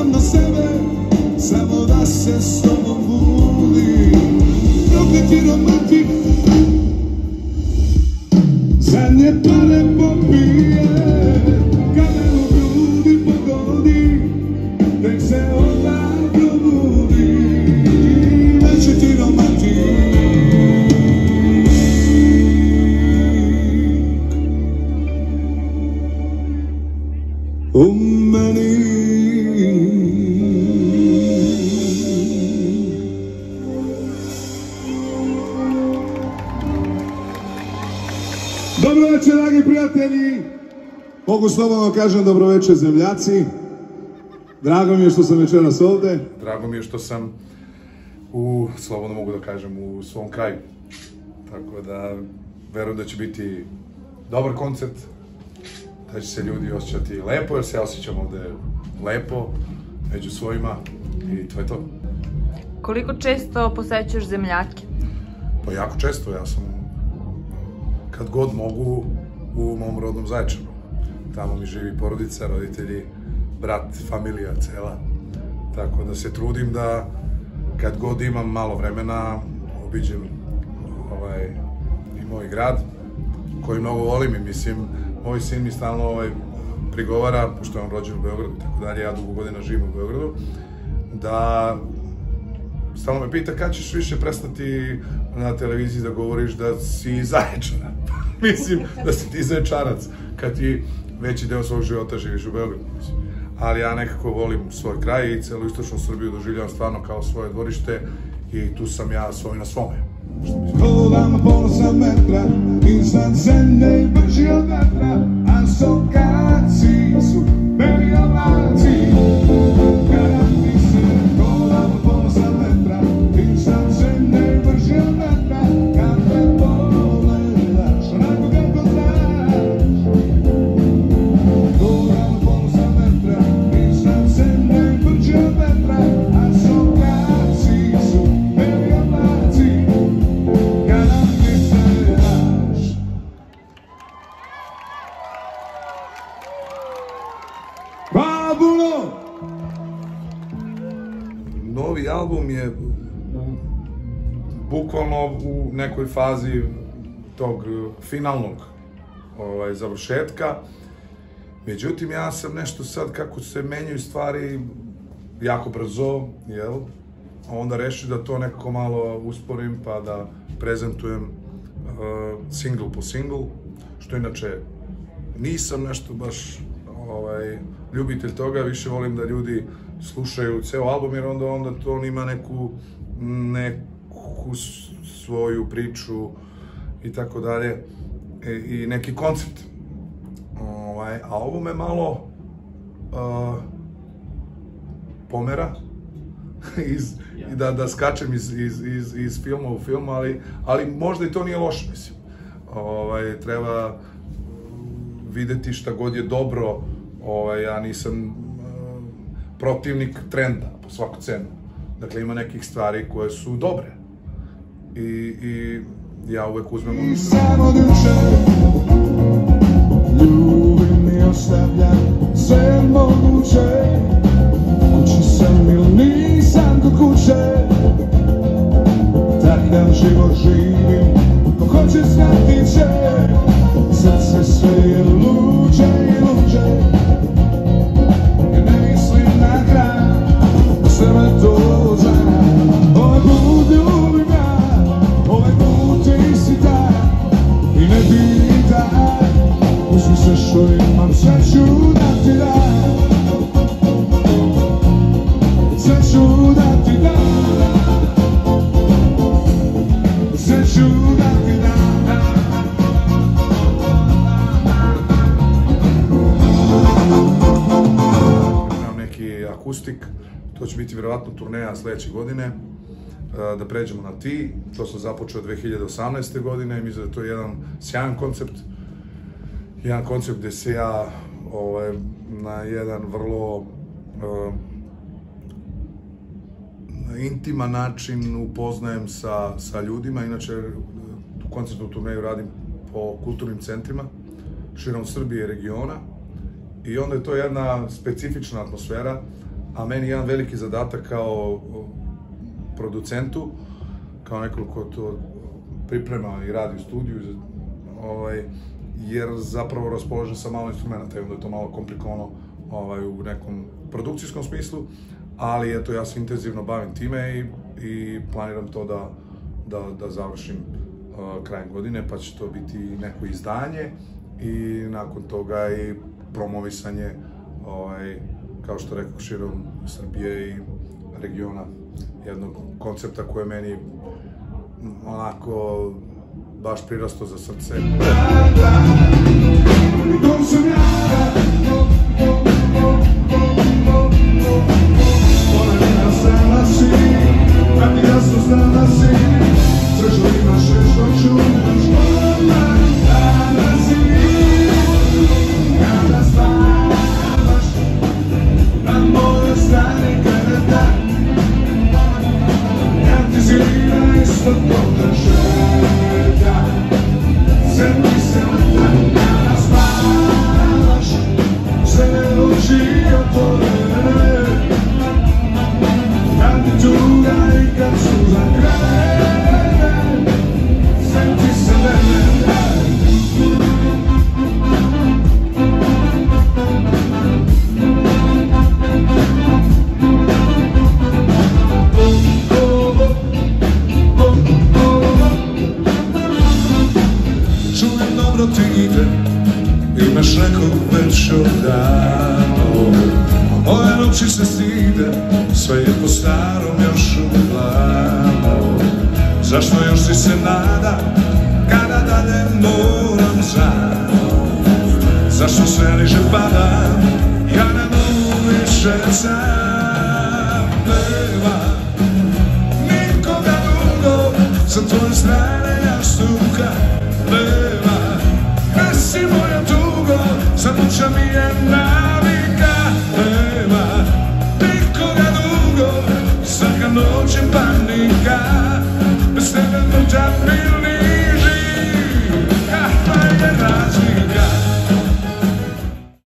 imam na sebe, samo da se s tobom budim. Prokleti romantik, zadnje pare popije, kad me u grudi pogodi, tek se odmah probudi. Neće ti romantik. U meni. Dobro večer, dragi prijatelji. Mogu slobodno kažem dobro večer, zemljaci. Drago mi je što sam večeras ovde. Drago mi je što sam slobodno mogu da kažem, u svom kraju. Tako da verujem da će biti dobar koncert, da će se ljudi osjećati lepo, jer se ja osjećam ovde lepo, među svojima, i to je to. Koliko često posećuješ zemljake? Pa jako često, ja sam kad god mogu u mom rodnom Zaječaru. Tamo mi živi porodica, roditelji, brat, familija cela. Tako da se trudim da kad god imam malo vremena obiđem i moj grad, koji mnogo volim, i mislim, moj sin mi stalno prigovara, pošto je on rođen u Beogradu i tako dalje, ja dugo godina živim u Beogradu, da stalno me pita kad ćeš više prestati na televiziji da govoriš da si iz Zaječara. Mislim da si ti Zaječarac, kad ti veći deo svog života živiš u Beogradu. Ali ja nekako volim svoj kraj i celu istočnu Srbiju doživljavam stvarno kao svoje dvorište i tu sam ja svoj na svome. Hodam pola sam metra, iznad zemlje i brži od vetra, a sokaci su beli oblaci. Garanti se, hodam pola sam metra, iznad zemlje i brži od vetra, kad me pogledaš, onako kako znaš. Hodam pola sam metra, iznad zemlje i brži od vetra, a sokaci su beli oblaci. Novi album je bukvalno u nekoj fazi tog finalnog završetka. Međutim, ja sam nešto sad, kako se menjaju stvari jako brzo, jel? Onda rešio da to nekako malo usporim, pa da prezentujem single po single, što inače nisam nešto baš ljubitelj toga, više volim da ljudi slušaju ceo album, jer onda to on ima neku svoju priču i tako dalje, i neki koncept. A ovo me malo pomera, da skačem iz filma u film, ali možda i to nije loše, mislim. Treba videti šta god je dobro. Ja nisam protivnik trenda po svaku cenu. Dakle, ima nekih stvari koje su dobre. I ja uvek uzmem ono. Samo duše, ljubi mi ostavlja sve moguće. Kući sam ili nisam kod kuće, takav život živim, ko hoće znati će. Srce sve je luđe i luđe, jer ne mislim na kraj, sve me to zna. Ovaj put ljubim ja, ovaj put ti si taj, i ne pitaj, uzmi sve što imam, sve ću da ti dam, sve ću da ti dam, sve ću da ti dam. Akustik, to će biti vjerovatno turneja sledeće godine, da pređemo na ti, to sam započeo 2018. godine i mislim da to je jedan sjajan koncept gde se ja na jedan vrlo intiman način upoznajem sa ljudima. Inače, koncertnu turneju radim po kulturnim centrima širom Srbije i regiona, i onda je to jedna specifična atmosfera, a meni jedan veliki zadatak kao producentu, kao neko ko to priprema i radi u studiju, jer zapravo raspoložen sa malo instrumenta i onda je to malo komplikovano u nekom produkcijskom smislu, ali eto, ja se intenzivno bavim time i planiram to da završim krajem godine, pa će to biti neko izdanje i nakon toga i promovisanje, kao što rekao, širom Srbije i regiona, jednog koncepta koji je meni onako baš prirastao za srce. Imaš nekog već odavno, ove noći se stide, sve je po starom još u glavu. Zašto još ti se nada, kada dalje moram znam? Zašto sve niže padam, ja ne mogu više sam. Nema nikoga drugo, sa tvoje strane jastuka. Nema, si moja tugo, zamuča mi je navika. Nema nikoga drugo, svaka noć je panika.